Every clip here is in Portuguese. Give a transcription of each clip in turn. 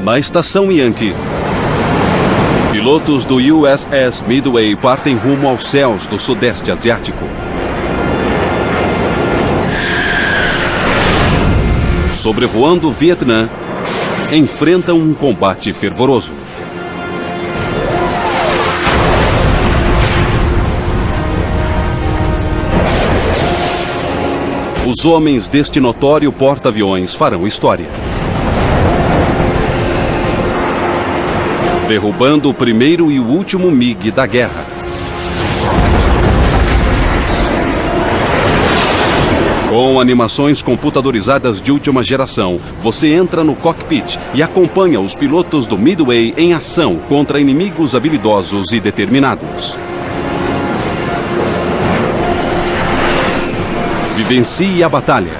Na estação Yankee, pilotos do USS Midway partem rumo aos céus do Sudeste Asiático. Sobrevoando o Vietnã, enfrentam um combate fervoroso. Os homens deste notório porta-aviões farão história, derrubando o primeiro e o último MiG da guerra. Com animações computadorizadas de última geração, você entra no cockpit e acompanha os pilotos do Midway em ação contra inimigos habilidosos e determinados. Vivencie a batalha.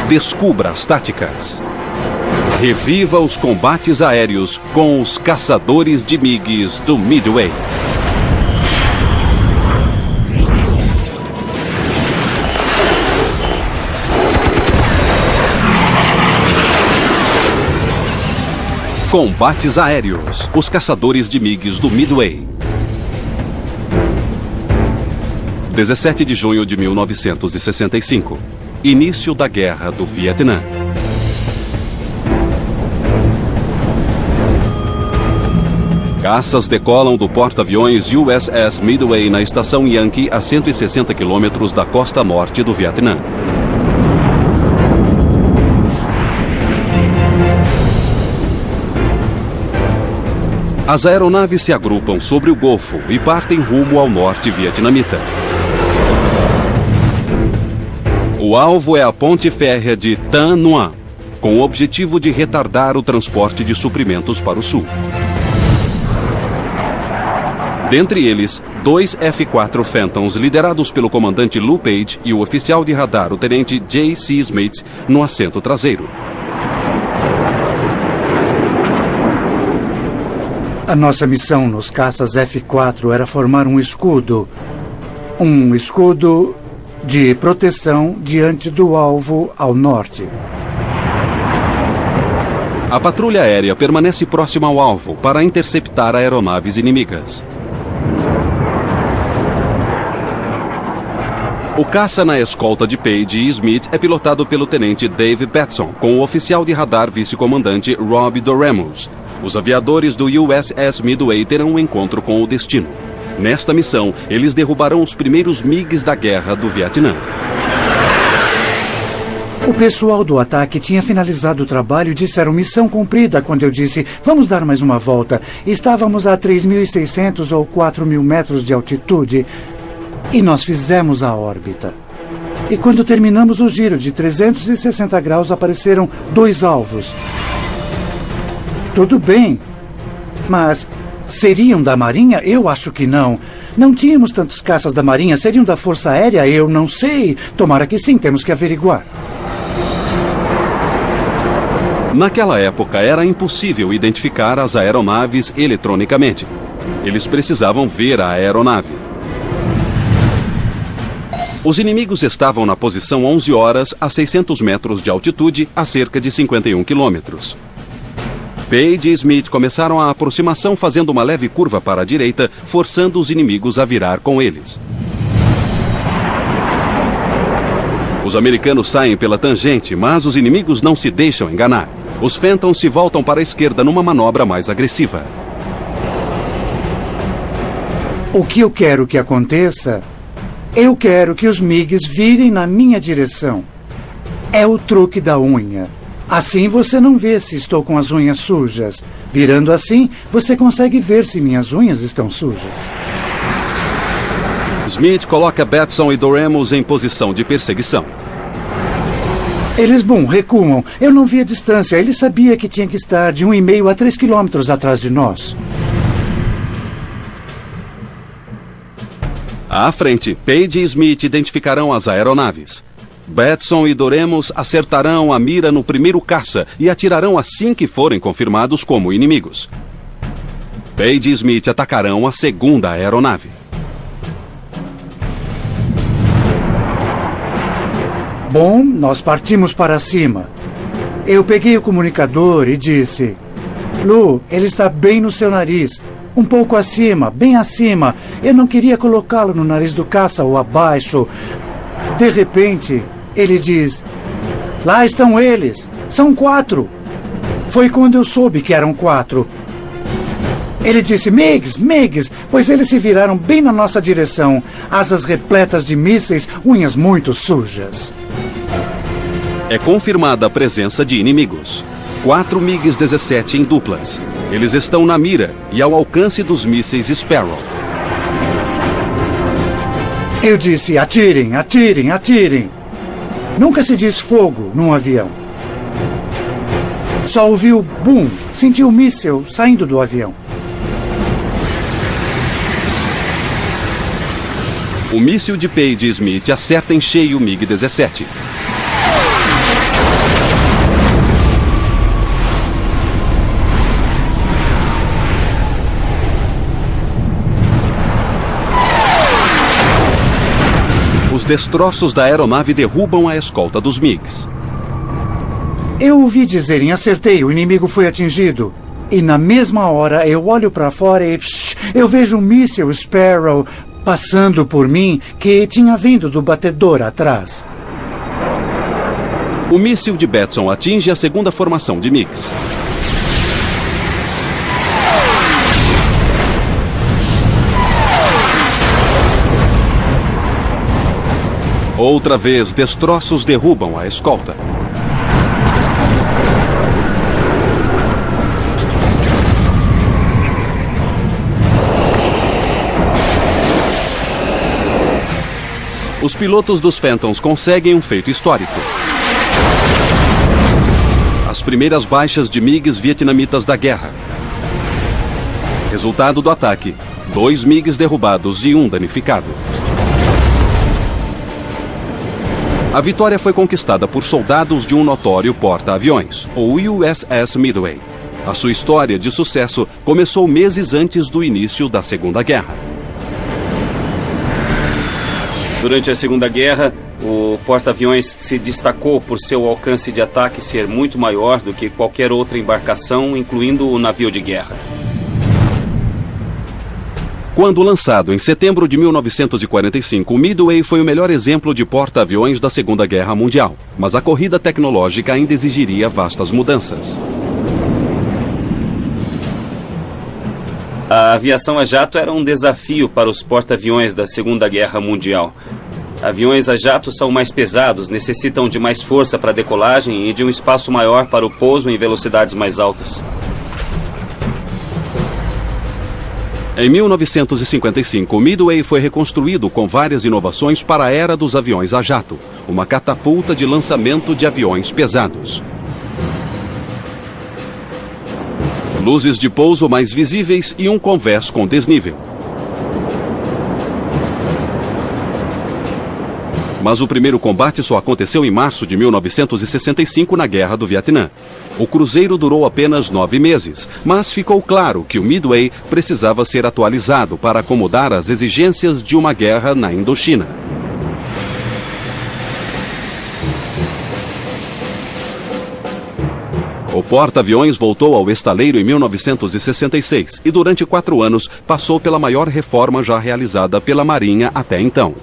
Descubra as táticas. Reviva os combates aéreos com os caçadores de MiGs do Midway. Combates aéreos. Os caçadores de MiGs do Midway. 17 de junho de 1965. Início da Guerra do Vietnã. Caças decolam do porta-aviões USS Midway na estação Yankee a 160 quilômetros da costa norte do Vietnã. As aeronaves se agrupam sobre o Golfo e partem rumo ao norte vietnamita. O alvo é a ponte férrea de Tan Nguyen, com o objetivo de retardar o transporte de suprimentos para o sul. Dentre eles, 2 F-4 Phantoms liderados pelo comandante Lou Page e o oficial de radar, o tenente J.C. Smith, no assento traseiro. A nossa missão nos caças F-4 era formar um escudo de proteção diante do alvo ao norte. A patrulha aérea permanece próxima ao alvo para interceptar aeronaves inimigas. O caça na escolta de Page e Smith é pilotado pelo tenente Dave Batson, com o oficial de radar vice-comandante Rob Doremus. Os aviadores do USS Midway terão um encontro com o destino. Nesta missão, eles derrubarão os primeiros MiGs da guerra do Vietnã. O pessoal do ataque tinha finalizado o trabalho e disseram missão cumprida quando eu disse vamos dar mais uma volta. Estávamos a 3.600 ou 4.000 metros de altitude e nós fizemos a órbita. E quando terminamos o giro de 360 graus apareceram 2 alvos. Tudo bem, mas seriam da Marinha? Eu acho que não. Não tínhamos tantos caças da Marinha. Seriam da Força Aérea? Eu não sei. Tomara que sim, temos que averiguar. Naquela época, era impossível identificar as aeronaves eletronicamente. Eles precisavam ver a aeronave. Os inimigos estavam na posição 11 horas, a 600 metros de altitude, a cerca de 51 quilômetros. Page e Smith começaram a aproximação fazendo uma leve curva para a direita, forçando os inimigos a virar com eles. Os americanos saem pela tangente, mas os inimigos não se deixam enganar. Os Phantoms se voltam para a esquerda numa manobra mais agressiva. O que eu quero que aconteça? Eu quero que os MiGs virem na minha direção. É o truque da unha. Assim você não vê se estou com as unhas sujas. Virando assim, você consegue ver se minhas unhas estão sujas. Smith coloca Batson e Doremus em posição de perseguição. Eles, recuam. Eu não vi a distância. Ele sabia que tinha que estar de 1,5 a 3 quilômetros atrás de nós. À frente, Page e Smith identificarão as aeronaves. Batson e Doremus acertarão a mira no primeiro caça e atirarão assim que forem confirmados como inimigos. Page e Smith atacarão a segunda aeronave. Nós partimos para cima. Eu peguei o comunicador e disse: Lu, ele está bem no seu nariz. Um pouco acima, bem acima. Eu não queria colocá-lo no nariz do caça ou abaixo. De repente, ele diz: lá estão eles. São 4. Foi quando eu soube que eram 4. Ele disse: MiGs, pois eles se viraram bem na nossa direção. Asas repletas de mísseis, unhas muito sujas. É confirmada a presença de inimigos. 4 MiGs-17 em duplas. Eles estão na mira e ao alcance dos mísseis Sparrow. Eu disse: atirem, atirem, atirem. Nunca se diz fogo num avião. Só ouvi o boom, senti o míssil saindo do avião. O míssil de Page e Smith acerta em cheio o MiG-17. Os destroços da aeronave derrubam a escolta dos MiGs. Eu ouvi dizerem: acertei, o inimigo foi atingido. E na mesma hora eu olho para fora e eu vejo um míssil Sparrow passando por mim que tinha vindo do batedor atrás. O míssil de Batson atinge a segunda formação de MiGs. Outra vez, destroços derrubam a escolta. Os pilotos dos Phantoms conseguem um feito histórico. As primeiras baixas de MiGs vietnamitas da guerra. Resultado do ataque: 2 MiGs derrubados e 1 danificado. A vitória foi conquistada por soldados de um notório porta-aviões, o USS Midway. A sua história de sucesso começou meses antes do início da Segunda Guerra. Durante a Segunda Guerra, o porta-aviões se destacou por seu alcance de ataque ser muito maior do que qualquer outra embarcação, incluindo o navio de guerra. Quando lançado em setembro de 1945, o Midway foi o melhor exemplo de porta-aviões da Segunda Guerra Mundial. Mas a corrida tecnológica ainda exigiria vastas mudanças. A aviação a jato era um desafio para os porta-aviões da Segunda Guerra Mundial. Aviões a jato são mais pesados, necessitam de mais força para a decolagem e de um espaço maior para o pouso em velocidades mais altas. Em 1955, o Midway foi reconstruído com várias inovações para a era dos aviões a jato, uma catapulta de lançamento de aviões pesados. Luzes de pouso mais visíveis e um convés com desnível. Mas o primeiro combate só aconteceu em março de 1965 na Guerra do Vietnã. O cruzeiro durou apenas 9 meses, mas ficou claro que o Midway precisava ser atualizado para acomodar as exigências de uma guerra na Indochina. O porta-aviões voltou ao estaleiro em 1966 e durante 4 anos passou pela maior reforma já realizada pela Marinha até então.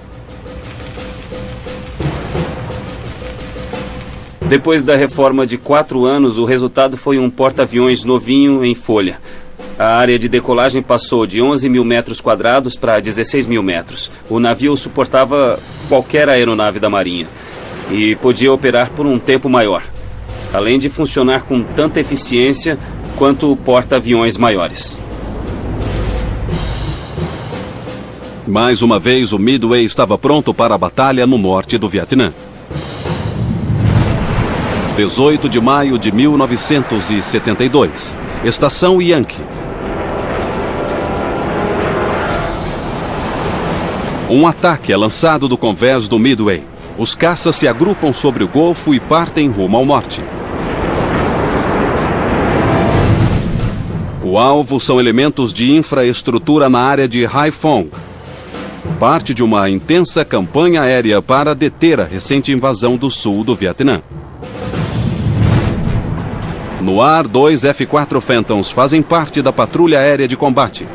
Depois da reforma de 4 anos, o resultado foi um porta-aviões novinho em folha. A área de decolagem passou de 11 mil metros quadrados para 16 mil metros. O navio suportava qualquer aeronave da Marinha e podia operar por um tempo maior, além de funcionar com tanta eficiência quanto porta-aviões maiores. Mais uma vez, o Midway estava pronto para a batalha no norte do Vietnã. 18 de maio de 1972. Estação Yankee. Um ataque é lançado do convés do Midway. Os caças se agrupam sobre o Golfo e partem rumo ao norte. O alvo são elementos de infraestrutura na área de Haiphong, parte de uma intensa campanha aérea para deter a recente invasão do sul do Vietnã. No ar, 2 F-4 Phantoms fazem parte da patrulha aérea de combate.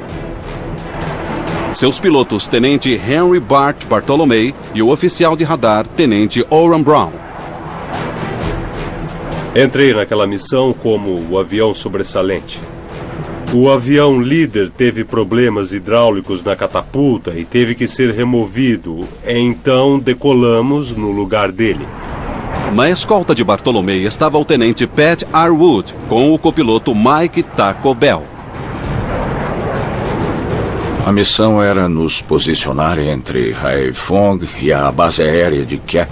Seus pilotos, Tenente Henry Bart Bartolomei e o oficial de radar, Tenente Oran Brown. Entrei naquela missão como o avião sobressalente. O avião líder teve problemas hidráulicos na catapulta e teve que ser removido. Então decolamos no lugar dele. Na escolta de Bartolomei estava o Tenente Pat Arwood com o copiloto Mike Taco Bell. A missão era nos posicionar entre Haiphong e a base aérea de Cap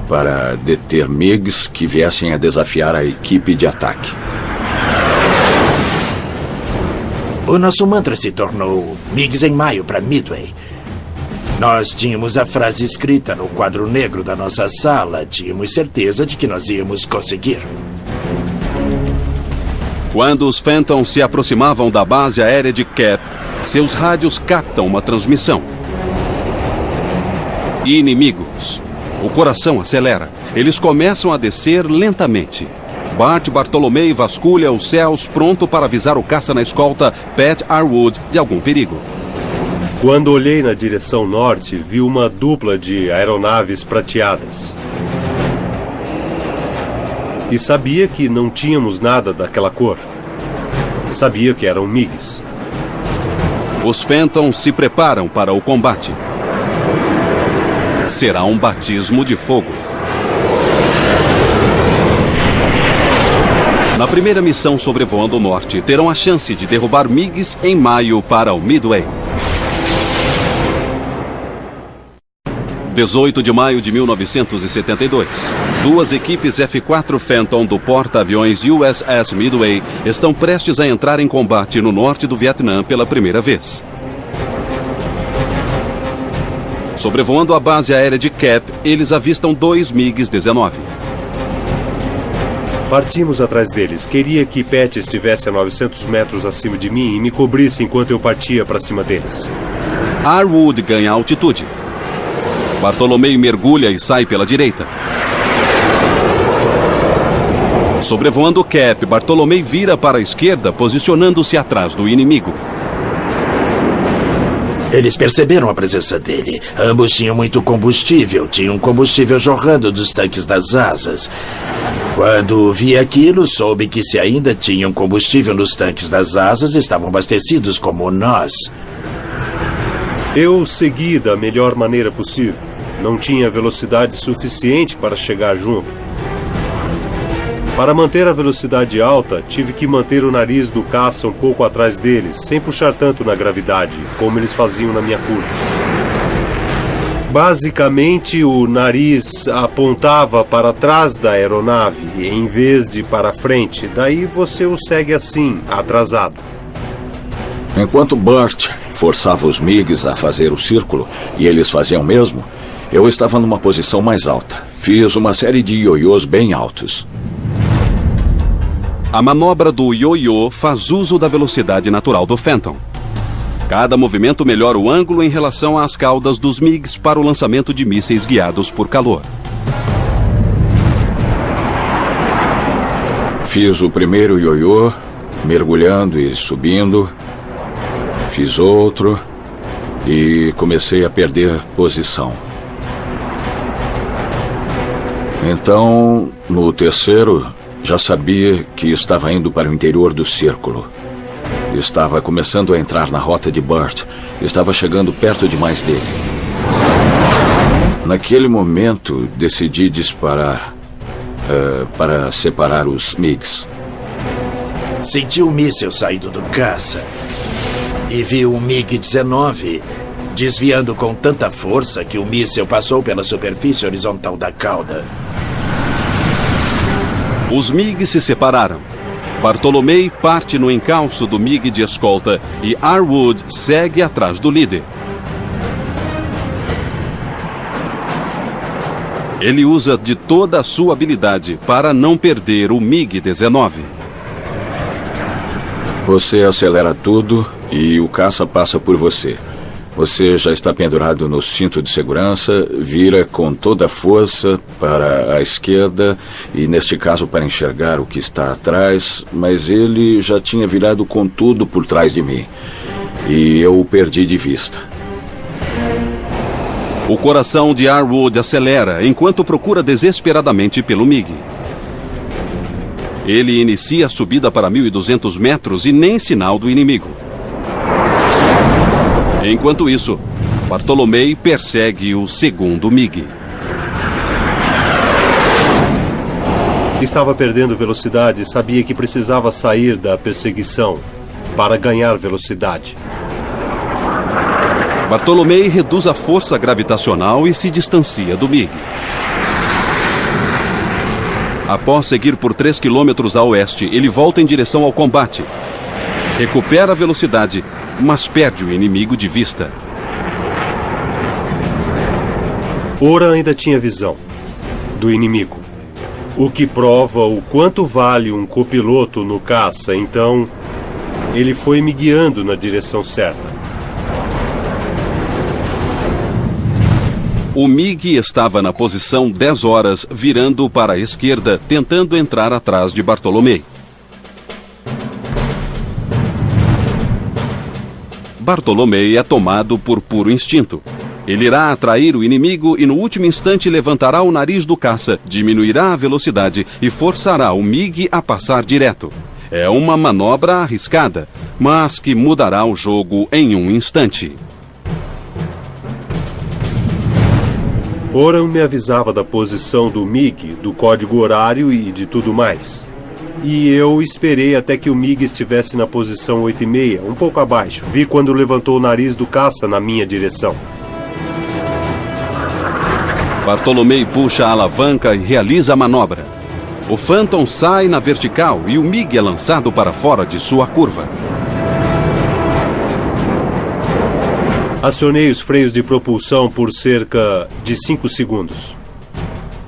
para deter MiGs que viessem a desafiar a equipe de ataque. O nosso mantra se tornou MiGs em maio para Midway. Nós tínhamos a frase escrita no quadro negro da nossa sala. Tínhamos certeza de que nós íamos conseguir. Quando os Phantoms se aproximavam da base aérea de Cap, seus rádios captam uma transmissão. Inimigos. O coração acelera. Eles começam a descer lentamente. Bart Bartolomei vasculha os céus pronto para avisar o caça na escolta Pat Arwood de algum perigo. Quando olhei na direção norte, vi uma dupla de aeronaves prateadas. E sabia que não tínhamos nada daquela cor. Sabia que eram MiGs. Os Phantoms se preparam para o combate. Será um batismo de fogo. Na primeira missão sobrevoando o norte, terão a chance de derrubar MiGs em maio para o Midway. 18 de maio de 1972. 2 equipes F-4 Phantom do porta-aviões USS Midway estão prestes a entrar em combate no norte do Vietnã pela primeira vez. Sobrevoando a base aérea de Cap, eles avistam 2 MiGs-19. Partimos atrás deles. Queria que Pat estivesse a 900 metros acima de mim e me cobrisse enquanto eu partia para cima deles. Arwood ganha altitude. Bartolomei mergulha e sai pela direita. Sobrevoando Cap, Bartolomei vira para a esquerda, posicionando-se atrás do inimigo. Eles perceberam a presença dele. Ambos tinham muito combustível. Tinham combustível jorrando dos tanques das asas. Quando vi aquilo, soube que se ainda tinham combustível nos tanques das asas, estavam abastecidos como nós. Eu segui da melhor maneira possível. Não tinha velocidade suficiente para chegar junto. Para manter a velocidade alta, tive que manter o nariz do caça um pouco atrás deles, sem puxar tanto na gravidade, como eles faziam na minha curva. Basicamente, o nariz apontava para trás da aeronave, em vez de para frente. Daí você o segue assim, atrasado. Enquanto Bart forçava os MiGs a fazer o círculo, e eles faziam o mesmo, eu estava numa posição mais alta. Fiz uma série de ioiôs bem altos. A manobra do ioiô faz uso da velocidade natural do Phantom. Cada movimento melhora o ângulo em relação às caudas dos MiGs para o lançamento de mísseis guiados por calor. Fiz o primeiro ioiô, mergulhando e subindo. Fiz outro e comecei a perder posição. Então, no terceiro, já sabia que estava indo para o interior do círculo. Estava começando a entrar na rota de Bart. Estava chegando perto demais dele. Naquele momento, decidi disparar para separar os MiGs. Senti um míssil saindo do caça e vi um MiG-19 desviando com tanta força que o míssil passou pela superfície horizontal da cauda. Os MiGs se separaram. Bartolomei parte no encalço do MiG de escolta e Arwood segue atrás do líder. Ele usa de toda a sua habilidade para não perder o MiG-19. Você acelera tudo e o caça passa por você. Você já está pendurado no cinto de segurança, vira com toda a força para a esquerda e, neste caso, para enxergar o que está atrás, mas ele já tinha virado com tudo por trás de mim e eu o perdi de vista. O coração de Arwood acelera enquanto procura desesperadamente pelo MiG. Ele inicia a subida para 1.200 metros e nem sinal do inimigo. Enquanto isso, Bartolomei persegue o segundo MiG. Estava perdendo velocidade e sabia que precisava sair da perseguição para ganhar velocidade. Bartolomei reduz a força gravitacional e se distancia do MiG. Após seguir por 3 quilômetros a oeste, ele volta em direção ao combate. Recupera a velocidade, mas perde o inimigo de vista. Ora ainda tinha visão do inimigo, o que prova o quanto vale um copiloto no caça. Então, ele foi me guiando na direção certa. O MiG estava na posição 10 horas, virando para a esquerda, tentando entrar atrás de Bartolomei. Bartolomei é tomado por puro instinto. Ele irá atrair o inimigo e no último instante levantará o nariz do caça, diminuirá a velocidade e forçará o MiG a passar direto. É uma manobra arriscada, mas que mudará o jogo em um instante. Oran me avisava da posição do MiG, do código horário e de tudo mais. E eu esperei até que o MiG estivesse na posição 8,5, um pouco abaixo. Vi quando levantou o nariz do caça na minha direção. Bartolomei puxa a alavanca e realiza a manobra. O Phantom sai na vertical e o MiG é lançado para fora de sua curva. Acionei os freios de propulsão por cerca de 5 segundos.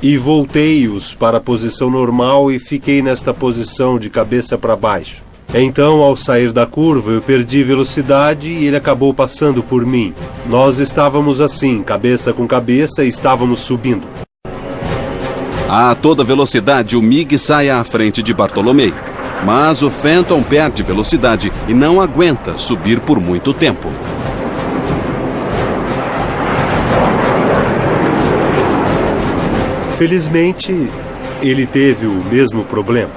E voltei-os para a posição normal e fiquei nesta posição de cabeça para baixo. Então, ao sair da curva, eu perdi velocidade e ele acabou passando por mim. Nós estávamos assim, cabeça com cabeça, e estávamos subindo. A toda velocidade, o MiG sai à frente de Bartolomei. Mas o Phantom perde velocidade e não aguenta subir por muito tempo. Felizmente, ele teve o mesmo problema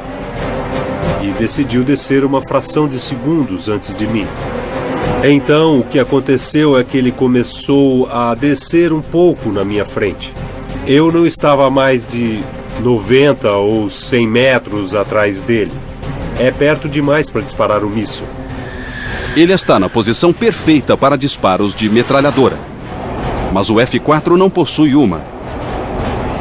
e decidiu descer uma fração de segundos antes de mim. Então, o que aconteceu é que ele começou a descer um pouco na minha frente. Eu não estava a mais de 90 ou 100 metros atrás dele. É perto demais para disparar um míssil. Ele está na posição perfeita para disparos de metralhadora. Mas o F-4 não possui uma.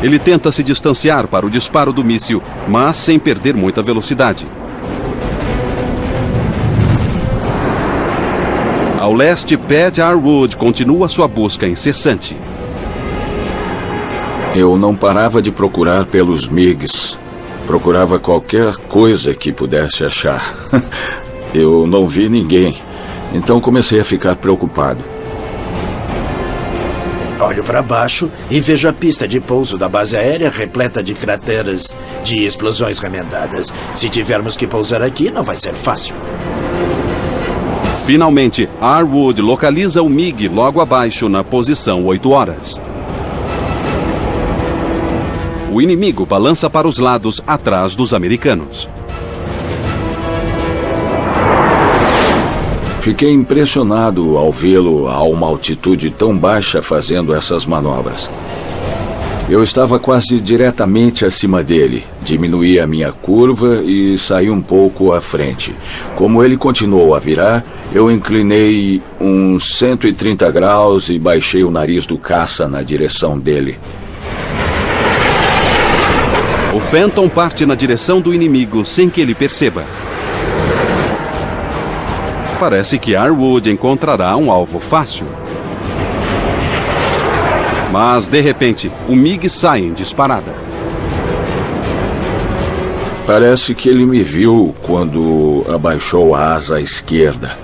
Ele tenta se distanciar para o disparo do míssil, mas sem perder muita velocidade. Ao leste, Pat Arwood continua sua busca incessante. Eu não parava de procurar pelos MiGs. Procurava qualquer coisa que pudesse achar. Eu não vi ninguém, então comecei a ficar preocupado. Olho para baixo e vejo a pista de pouso da base aérea repleta de crateras de explosões remendadas. Se tivermos que pousar aqui, não vai ser fácil. Finalmente, Arwood localiza o MiG logo abaixo, na posição 8 horas. O inimigo balança para os lados, atrás dos americanos. Fiquei impressionado ao vê-lo a uma altitude tão baixa fazendo essas manobras. Eu estava quase diretamente acima dele, diminuí a minha curva e saí um pouco à frente. Como ele continuou a virar, eu inclinei uns 130 graus e baixei o nariz do caça na direção dele. O Phantom parte na direção do inimigo sem que ele perceba. Parece que Arwood encontrará um alvo fácil. Mas, de repente, o MiG sai em disparada. Parece que ele me viu quando abaixou a asa esquerda.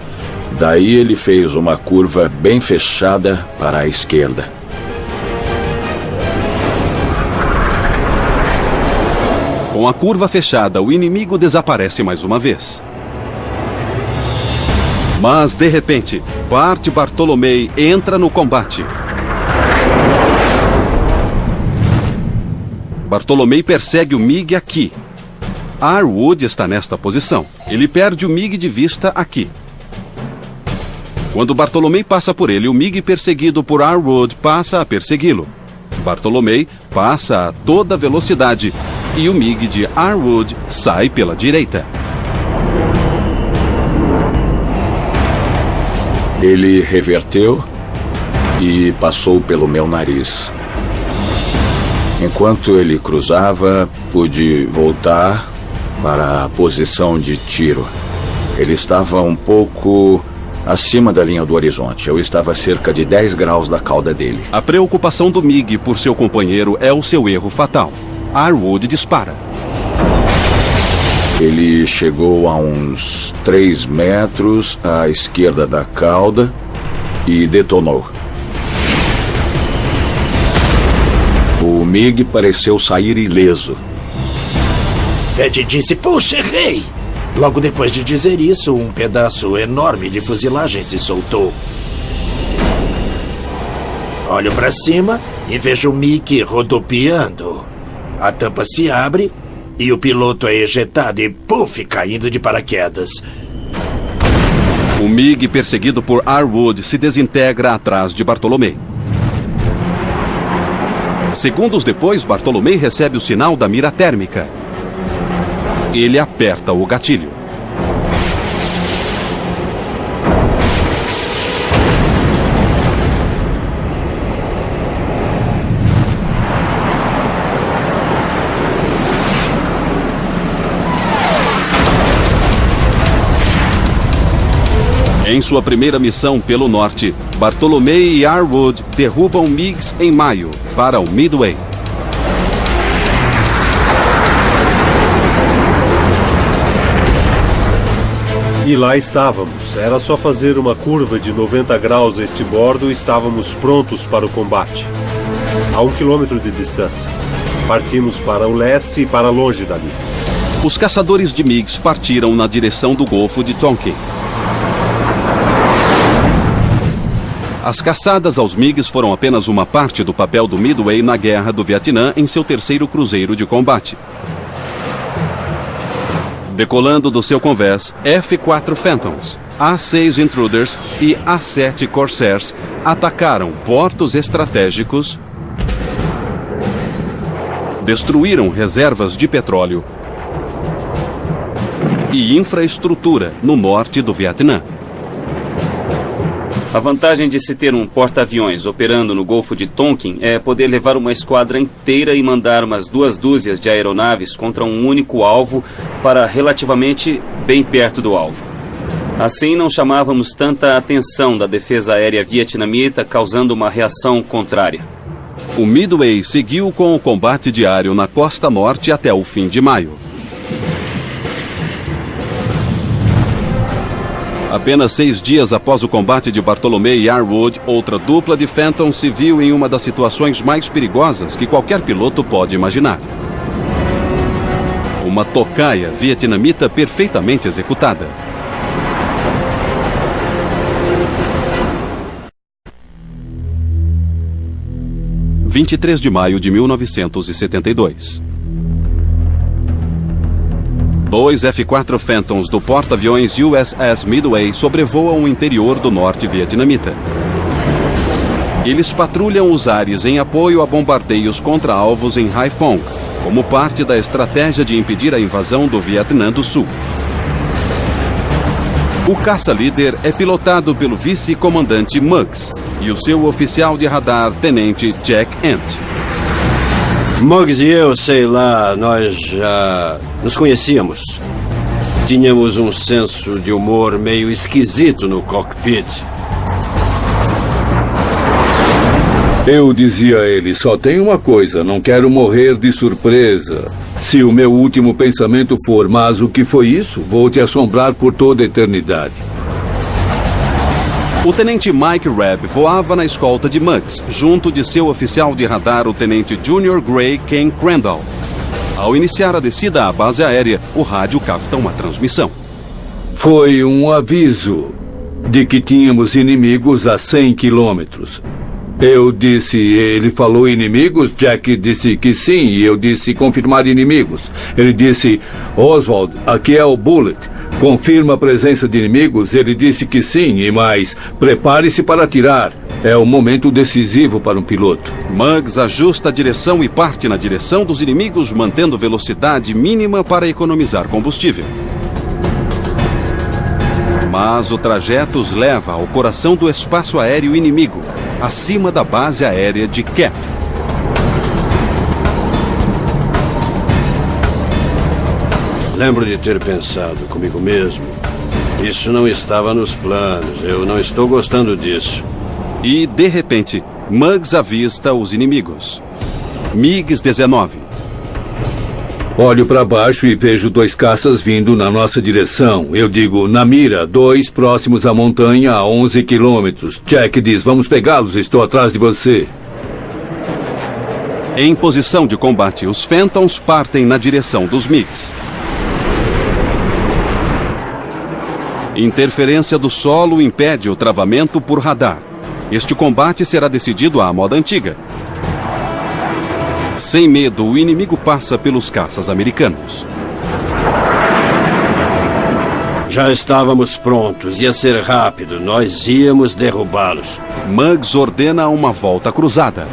Daí ele fez uma curva bem fechada para a esquerda. Com a curva fechada, o inimigo desaparece mais uma vez. Mas, de repente, Bart Bartolomei entra no combate. Bartolomei persegue o MiG aqui. Arwood está nesta posição. Ele perde o MiG de vista aqui. Quando Bartolomei passa por ele, o MiG perseguido por Arwood passa a persegui-lo. Bartolomei passa a toda velocidade e o MiG de Arwood sai pela direita. Ele reverteu e passou pelo meu nariz. Enquanto ele cruzava, pude voltar para a posição de tiro. Ele estava um pouco acima da linha do horizonte. Eu estava a cerca de 10 graus da cauda dele. A preocupação do MiG por seu companheiro é o seu erro fatal. Arwood dispara. Ele chegou a uns 3 metros à esquerda da cauda e detonou. O MiG pareceu sair ileso. Pat disse, puxa, errei! Logo depois de dizer isso, um pedaço enorme de fuselagem se soltou. Olho para cima e vejo o MiG rodopiando. A tampa se abre e o piloto é ejetado e, puf, caindo de paraquedas. O MiG perseguido por Arwood se desintegra atrás de Bartolomei. Segundos depois, Bartolomei recebe o sinal da mira térmica. Ele aperta o gatilho. Em sua primeira missão pelo norte, Bartolomei e Arwood derrubam MiGs em maio para o Midway. E lá estávamos. Era só fazer uma curva de 90 graus a este bordo e estávamos prontos para o combate. A 1 quilômetro de distância. Partimos para o leste e para longe dali. Os caçadores de MiGs partiram na direção do Golfo de Tonkin. As caçadas aos MiGs foram apenas uma parte do papel do Midway na Guerra do Vietnã em seu terceiro cruzeiro de combate. Decolando do seu convés, F-4 Phantoms, A-6 Intruders e A-7 Corsairs atacaram portos estratégicos, destruíram reservas de petróleo e infraestrutura no norte do Vietnã. A vantagem de se ter um porta-aviões operando no Golfo de Tonkin é poder levar uma esquadra inteira e mandar umas 2 dúzias de aeronaves contra um único alvo para relativamente bem perto do alvo. Assim não chamávamos tanta atenção da defesa aérea vietnamita, causando uma reação contrária. O Midway seguiu com o combate diário na costa norte até o fim de maio. Apenas 6 dias após o combate de Bartolomei e Arwood, outra dupla de Phantom se viu em uma das situações mais perigosas que qualquer piloto pode imaginar. Uma tocaia vietnamita perfeitamente executada. – 23 de maio de 1972. 2 F-4 Phantoms do porta-aviões USS Midway sobrevoam o interior do norte vietnamita. Eles patrulham os ares em apoio a bombardeios contra alvos em Haiphong, como parte da estratégia de impedir a invasão do Vietnã do Sul. O caça-líder é pilotado pelo vice-comandante Muggs e o seu oficial de radar, tenente Jack Ent. Muggs e eu, sei lá, nós já nos conhecíamos. Tínhamos um senso de humor meio esquisito no cockpit. Eu dizia a ele, só tem uma coisa, não quero morrer de surpresa. Se o meu último pensamento for, mas o que foi isso? Vou te assombrar por toda a eternidade. O tenente Mike Rebb voava na escolta de Muggs, junto de seu oficial de radar, o tenente Junior Gray Ken Crandall. Ao iniciar a descida à base aérea, o rádio capta uma transmissão. Foi um aviso de que tínhamos inimigos a 100 quilômetros. Eu disse, ele falou inimigos? Jack disse que sim, e eu disse confirmar inimigos. Ele disse, Oswald, aqui é o Bullet. Confirma a presença de inimigos? Ele disse que sim, e mais, prepare-se para atirar. É o momento decisivo para um piloto. Muggs ajusta a direção e parte na direção dos inimigos, mantendo velocidade mínima para economizar combustível. Mas o trajeto os leva ao coração do espaço aéreo inimigo, acima da base aérea de Cap. Lembro de ter pensado comigo mesmo. Isso não estava nos planos. Eu não estou gostando disso. E, de repente, Muggs avista os inimigos. MiG-19. Olho para baixo e vejo 2 caças vindo na nossa direção. Eu digo, na mira, 2 próximos à montanha a 11 quilômetros. Jack diz, vamos pegá-los, estou atrás de você. Em posição de combate, os Phantoms partem na direção dos MiGs. Interferência do solo impede o travamento por radar. Este combate será decidido à moda antiga. Sem medo, o inimigo passa pelos caças americanos. Já estávamos prontos. Ia ser rápido. Nós íamos derrubá-los. Muggs ordena uma volta cruzada.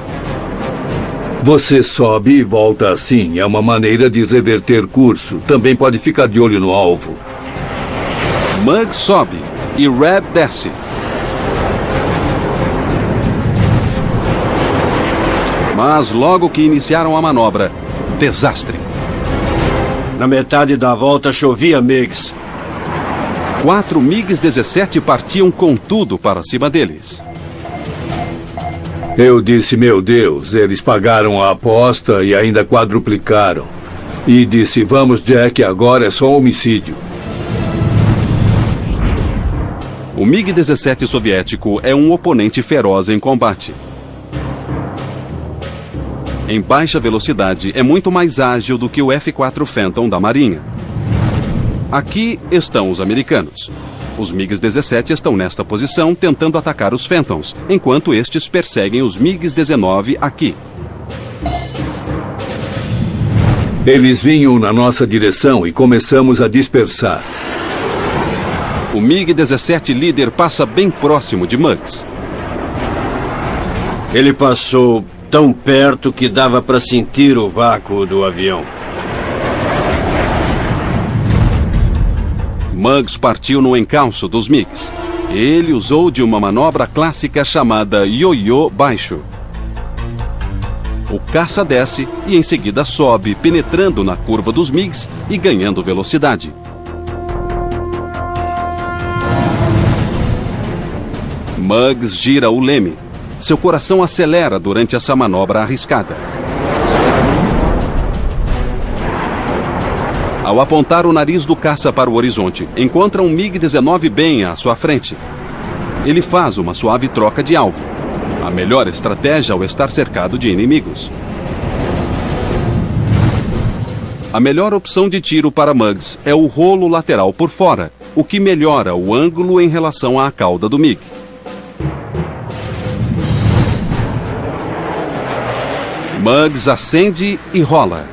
Você sobe e volta assim. É uma maneira de reverter curso. Também pode ficar de olho no alvo. Muggs sobe e Rebb desce. Mas logo que iniciaram a manobra, desastre. Na metade da volta chovia MiGs. 4 MiG-17 partiam com tudo para cima deles. Eu disse, meu Deus, eles pagaram a aposta e ainda quadruplicaram. E disse, vamos Jack, agora é só homicídio. O MiG-17 soviético é um oponente feroz em combate. Em baixa velocidade, é muito mais ágil do que o F-4 Phantom da Marinha. Aqui estão os americanos. Os MiG-17 estão nesta posição, tentando atacar os Phantoms, enquanto estes perseguem os MiG-19 aqui. Eles vinham na nossa direção e começamos a dispersar. O MiG-17 líder passa bem próximo de Muggs. Ele passou tão perto que dava para sentir o vácuo do avião. Muggs partiu no encalço dos MiGs. Ele usou de uma manobra clássica chamada ioiô baixo. O caça desce e em seguida sobe, penetrando na curva dos MiGs e ganhando velocidade. Muggs gira o leme. Seu coração acelera durante essa manobra arriscada. Ao apontar o nariz do caça para o horizonte, encontra um MiG-19 bem à sua frente. Ele faz uma suave troca de alvo. A melhor estratégia ao estar cercado de inimigos. A melhor opção de tiro para Muggs é o rolo lateral por fora, o que melhora o ângulo em relação à cauda do MiG. Muggs acende e rola.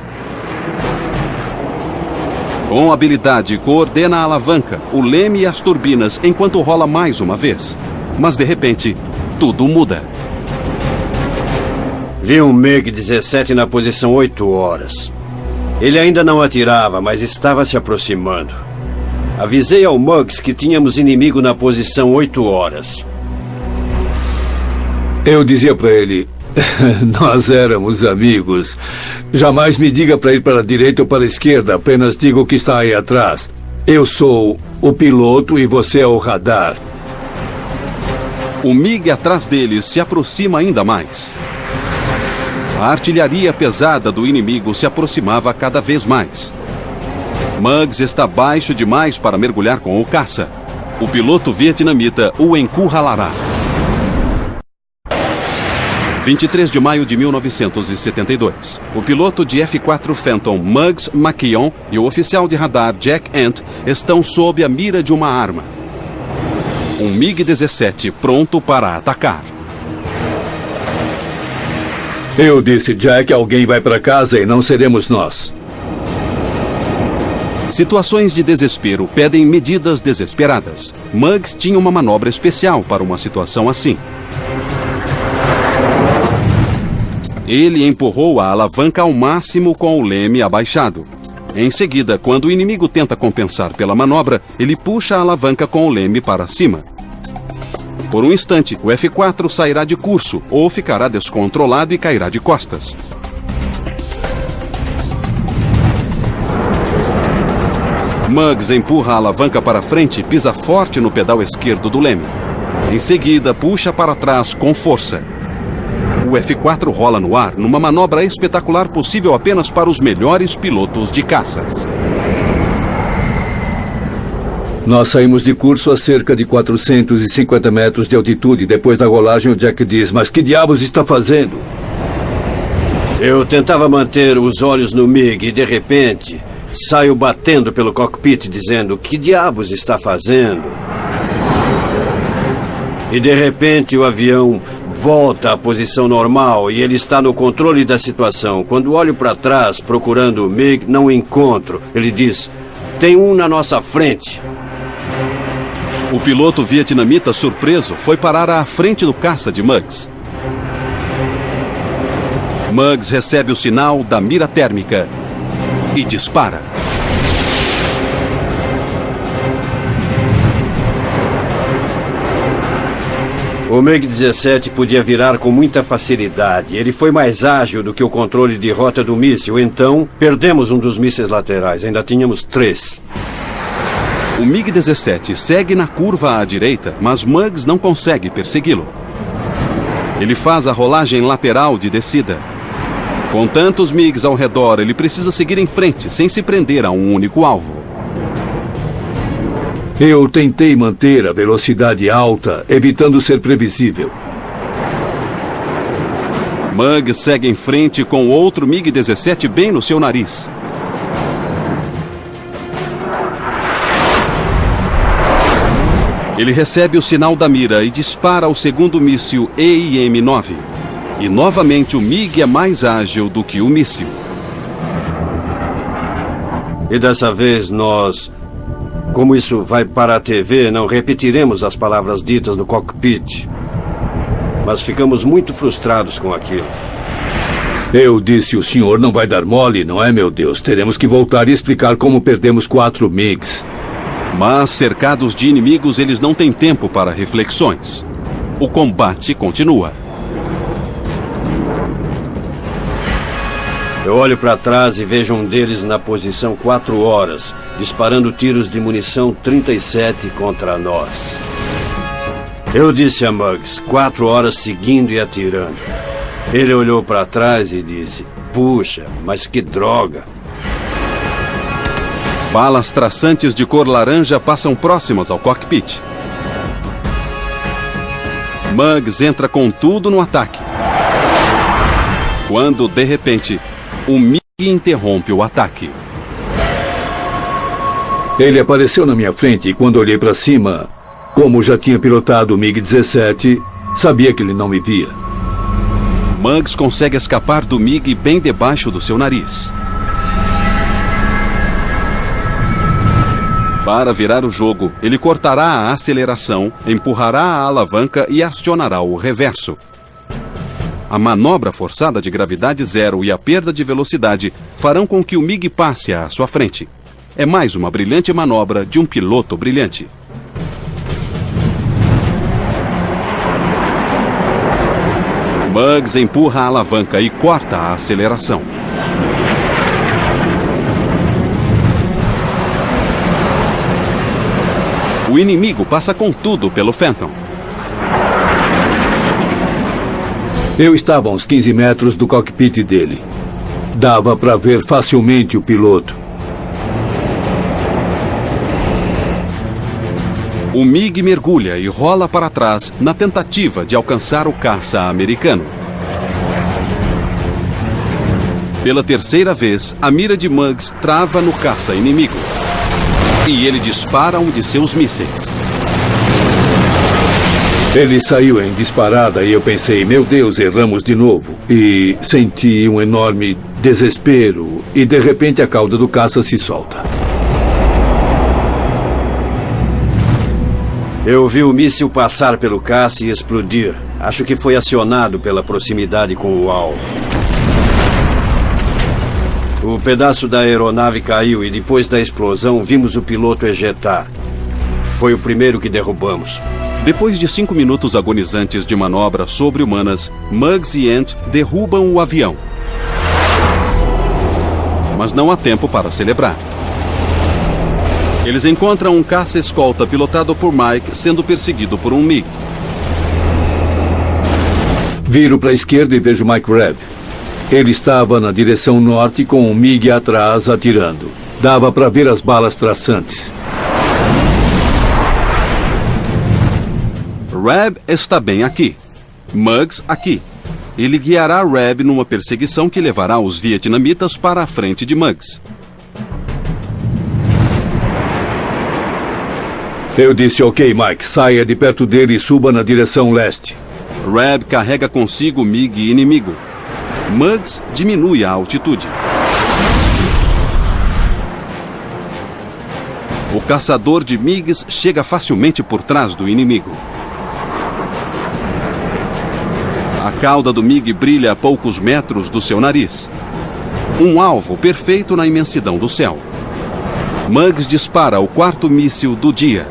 Com habilidade, coordena a alavanca, o leme e as turbinas enquanto rola mais uma vez. Mas, de repente, tudo muda. Vi um MiG-17 na posição 8 horas. Ele ainda não atirava, mas estava se aproximando. Avisei ao Muggs que tínhamos inimigo na posição 8 horas. Eu dizia para ele, nós éramos amigos. Jamais me diga para ir para a direita ou para a esquerda, apenas diga o que está aí atrás. Eu sou o piloto e você é o radar. O MiG atrás deles se aproxima ainda mais. A artilharia pesada do inimigo se aproximava cada vez mais. Muggs está baixo demais para mergulhar com o caça. O piloto vietnamita o encurralará. 23 de maio de 1972. O piloto de F-4 Phantom Muggs McKeon e o oficial de radar Jack Ant estão sob a mira de uma arma. Um MiG-17 pronto para atacar. Eu disse, Jack, alguém vai para casa e não seremos nós. Situações de desespero pedem medidas desesperadas. Muggs tinha uma manobra especial para uma situação assim. Ele empurrou a alavanca ao máximo com o leme abaixado. Em seguida, quando o inimigo tenta compensar pela manobra, ele puxa a alavanca com o leme para cima. Por um instante, o F-4 sairá de curso ou ficará descontrolado e cairá de costas. Muggs empurra a alavanca para frente e pisa forte no pedal esquerdo do leme. Em seguida, puxa para trás com força. O F-4 rola no ar numa manobra espetacular possível apenas para os melhores pilotos de caças. Nós saímos de curso a cerca de 450 metros de altitude. Depois da rolagem, o Jack diz, mas que diabos está fazendo? Eu tentava manter os olhos no MiG e, de repente, saio batendo pelo cockpit dizendo, que diabos está fazendo? E, de repente, o avião volta à posição normal e ele está no controle da situação. Quando olho para trás, procurando o MiG, não encontro. Ele diz, tem um na nossa frente. O piloto vietnamita, surpreso, foi parar à frente do caça de Muggs. Muggs recebe o sinal da mira térmica e dispara. O MiG-17 podia virar com muita facilidade. Ele foi mais ágil do que o controle de rota do míssil. Então, perdemos um dos mísseis laterais. Ainda tínhamos 3. O MiG-17 segue na curva à direita, mas Muggs não consegue persegui-lo. Ele faz a rolagem lateral de descida. Com tantos MiGs ao redor, ele precisa seguir em frente, sem se prender a um único alvo. Eu tentei manter a velocidade alta, evitando ser previsível. Muggs segue em frente com outro MiG-17 bem no seu nariz. Ele recebe o sinal da mira e dispara o segundo míssil EIM-9. E novamente o MiG é mais ágil do que o míssil. E dessa vez nós... Como isso vai para a TV, não repetiremos as palavras ditas no cockpit. Mas ficamos muito frustrados com aquilo. Eu disse, o senhor não vai dar mole, não é, meu Deus? Teremos que voltar e explicar como perdemos 4 MiGs. Mas, cercados de inimigos, eles não têm tempo para reflexões. O combate continua. Eu olho para trás e vejo um deles na posição 4 horas, disparando tiros de munição 37 contra nós. Eu disse a Muggs, 4 horas seguindo e atirando. Ele olhou para trás e disse, puxa, mas que droga. Balas traçantes de cor laranja passam próximas ao cockpit. Muggs entra com tudo no ataque. Quando, de repente, o MiG interrompe o ataque. Ele apareceu na minha frente e quando olhei para cima, como já tinha pilotado o MiG-17, sabia que ele não me via. Muggs consegue escapar do MiG bem debaixo do seu nariz. Para virar o jogo, ele cortará a aceleração, empurrará a alavanca e acionará o reverso. A manobra forçada de gravidade zero e a perda de velocidade farão com que o MiG passe à sua frente. É mais uma brilhante manobra de um piloto brilhante. Muggs empurra a alavanca e corta a aceleração. O inimigo passa com tudo pelo Phantom. Eu estava a uns 15 metros do cockpit dele. Dava para ver facilmente o piloto. O MiG mergulha e rola para trás na tentativa de alcançar o caça americano. Pela terceira vez, a mira de Muggs trava no caça inimigo. E ele dispara um de seus mísseis. Ele saiu em disparada e eu pensei, meu Deus, erramos de novo. E senti um enorme desespero e de repente a cauda do caça se solta. Eu vi o míssil passar pelo caça e explodir. Acho que foi acionado pela proximidade com o alvo. O pedaço da aeronave caiu e depois da explosão vimos o piloto ejetar. Foi o primeiro que derrubamos. Depois de 5 minutos agonizantes de manobras sobre-humanas, Muggs e Ant derrubam o avião. Mas não há tempo para celebrar. Eles encontram um caça-escolta pilotado por Mike sendo perseguido por um MiG. Viro para a esquerda e vejo Mike Reb. Ele estava na direção norte com o MiG atrás atirando. Dava para ver as balas traçantes. Reb está bem aqui. Muggs aqui. Ele guiará Reb numa perseguição que levará os vietnamitas para a frente de Muggs. Eu disse, ok, Mike, saia de perto dele e suba na direção leste. Reb carrega consigo o MiG inimigo. Muggs diminui a altitude. O caçador de MiGs chega facilmente por trás do inimigo. A cauda do MiG brilha a poucos metros do seu nariz. Um alvo perfeito na imensidão do céu. Muggs dispara o 4º míssil do dia.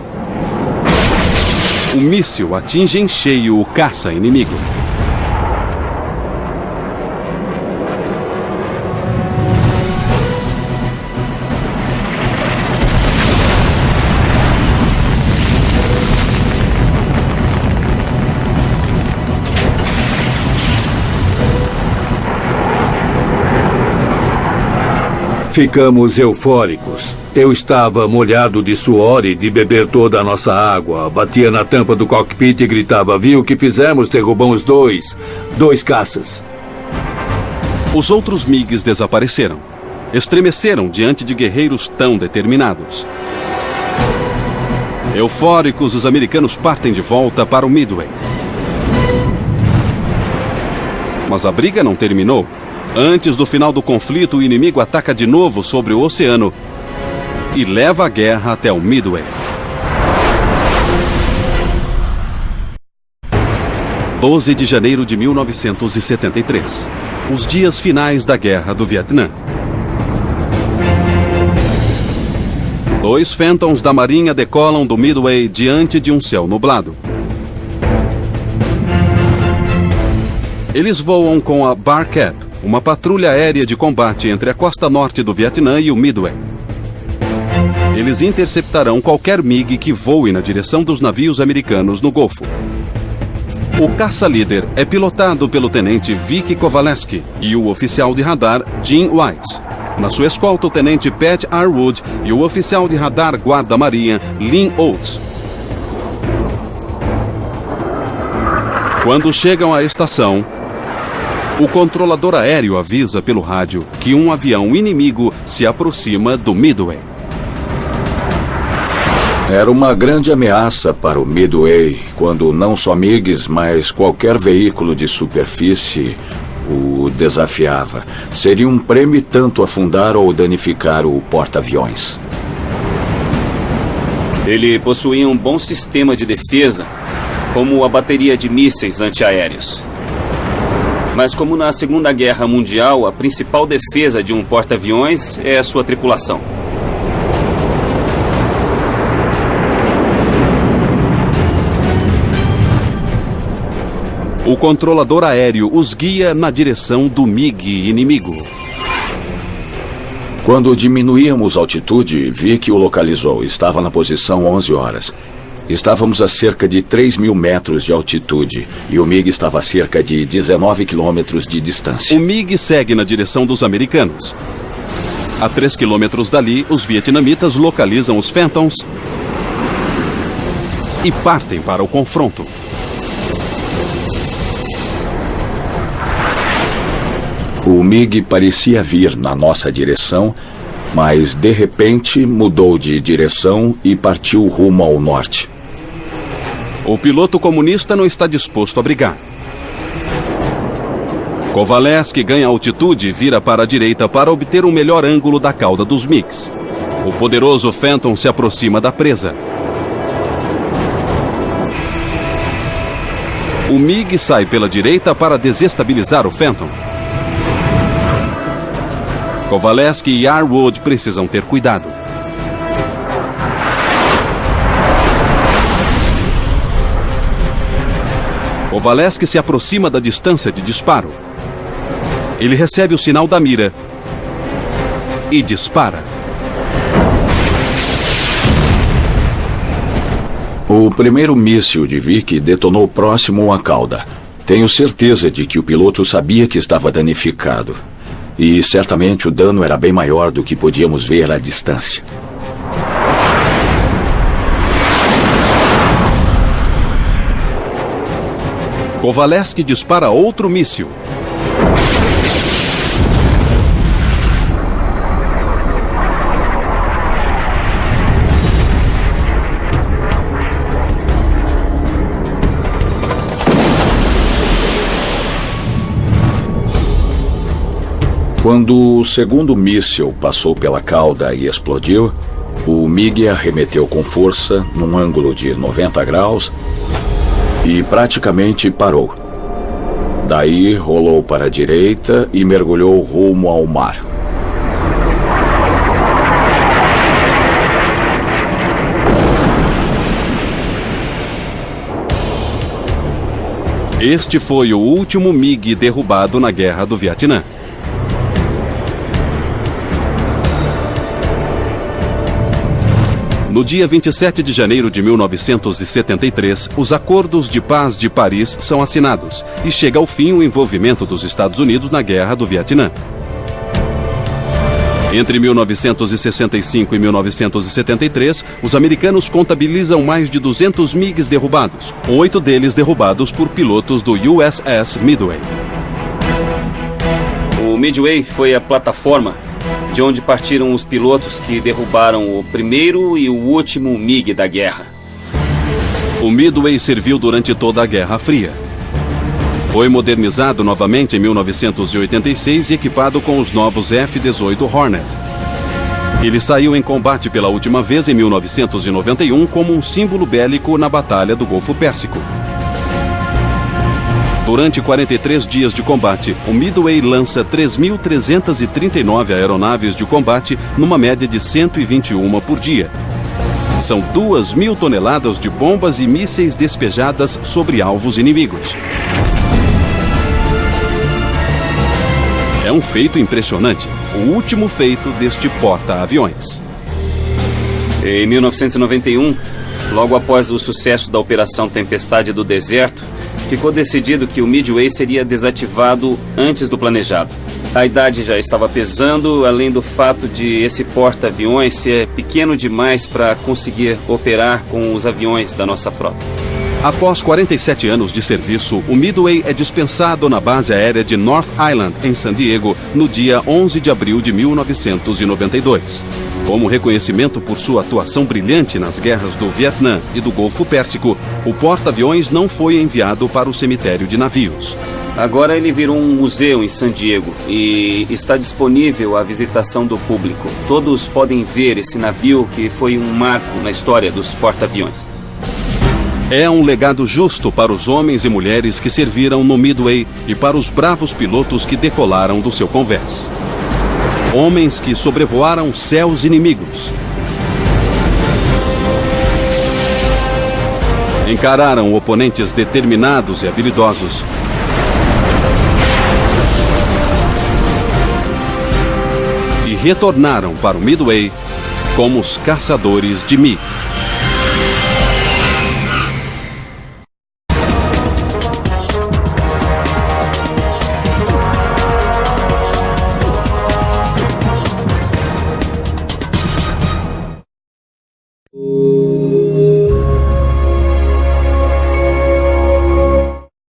O míssil atinge em cheio o caça inimigo. Ficamos eufóricos. Eu estava molhado de suor e de beber toda a nossa água. Batia na tampa do cockpit e gritava, viu o que fizemos? Derrubamos dois caças. Os outros MiGs desapareceram. Estremeceram diante de guerreiros tão determinados. Eufóricos, os americanos partem de volta para o Midway. Mas a briga não terminou. Antes do final do conflito, o inimigo ataca de novo sobre o oceano e leva a guerra até o Midway. 12 de janeiro de 1973. Os dias finais da Guerra do Vietnã. 2 Phantoms da Marinha decolam do Midway diante de um céu nublado. Eles voam com a Barcap, uma patrulha aérea de combate entre a costa norte do Vietnã e o Midway. Eles interceptarão qualquer MiG que voe na direção dos navios americanos no Golfo. O caça-líder é pilotado pelo tenente Vic Kovaleski e o oficial de radar Jim Wise. Na sua escolta, o tenente Pat Arwood e o oficial de radar guarda-marinha Lynn Oates. Quando chegam à estação, o controlador aéreo avisa pelo rádio que um avião inimigo se aproxima do Midway. Era uma grande ameaça para o Midway, quando não só MiGs, mas qualquer veículo de superfície o desafiava. Seria um prêmio tanto afundar ou danificar o porta-aviões. Ele possuía um bom sistema de defesa, como a bateria de mísseis antiaéreos. Mas como na Segunda Guerra Mundial, a principal defesa de um porta-aviões é a sua tripulação. O controlador aéreo os guia na direção do MiG inimigo. Quando diminuíamos a altitude, vi que o localizou. Estava na posição 11 horas. Estávamos a cerca de 3.000 metros de altitude e o MiG estava a cerca de 19 quilômetros de distância. O MiG segue na direção dos americanos. A 3 quilômetros dali, os vietnamitas localizam os Phantoms e partem para o confronto. O MiG parecia vir na nossa direção, mas de repente mudou de direção e partiu rumo ao norte. O piloto comunista não está disposto a brigar. Kovaleski ganha altitude e vira para a direita para obter um melhor ângulo da cauda dos MiGs. O poderoso Phantom se aproxima da presa. O MiG sai pela direita para desestabilizar o Phantom. Kovaleski e Arwood precisam ter cuidado. Kovaleski se aproxima da distância de disparo. Ele recebe o sinal da mira e dispara. O primeiro míssil de Vic detonou próximo à cauda. Tenho certeza de que o piloto sabia que estava danificado. E certamente o dano era bem maior do que podíamos ver à distância. Kovaleski dispara outro míssil. Quando o segundo míssil passou pela cauda e explodiu, o MiG arremeteu com força num ângulo de 90 graus e praticamente parou. Daí rolou para a direita e mergulhou rumo ao mar. Este foi o último MiG derrubado na Guerra do Vietnã. No dia 27 de janeiro de 1973, os Acordos de Paz de Paris são assinados e chega ao fim o envolvimento dos Estados Unidos na Guerra do Vietnã. Entre 1965 e 1973, os americanos contabilizam mais de 200 MiGs derrubados, 8 deles derrubados por pilotos do USS Midway. O Midway foi a plataforma de onde partiram os pilotos que derrubaram o primeiro e o último MiG da guerra. O Midway serviu durante toda a Guerra Fria. Foi modernizado novamente em 1986 e equipado com os novos F-18 Hornet. Ele saiu em combate pela última vez em 1991 como um símbolo bélico na Batalha do Golfo Pérsico. Durante 43 dias de combate, o Midway lança 3.339 aeronaves de combate numa média de 121 por dia. São 2.000 toneladas de bombas e mísseis despejadas sobre alvos inimigos. É um feito impressionante, o último feito deste porta-aviões. Em 1991, logo após o sucesso da Operação Tempestade do Deserto, ficou decidido que o Midway seria desativado antes do planejado. A idade já estava pesando, além do fato de esse porta-aviões ser pequeno demais para conseguir operar com os aviões da nossa frota. Após 47 anos de serviço, o Midway é dispensado na base aérea de North Island, em San Diego, no dia 11 de abril de 1992. Como reconhecimento por sua atuação brilhante nas guerras do Vietnã e do Golfo Pérsico, o porta-aviões não foi enviado para o cemitério de navios. Agora ele virou um museu em San Diego e está disponível à visitação do público. Todos podem ver esse navio que foi um marco na história dos porta-aviões. É um legado justo para os homens e mulheres que serviram no Midway e para os bravos pilotos que decolaram do seu convés. Homens que sobrevoaram céus inimigos. Encararam oponentes determinados e habilidosos. E retornaram para o Midway como os caçadores de MiG.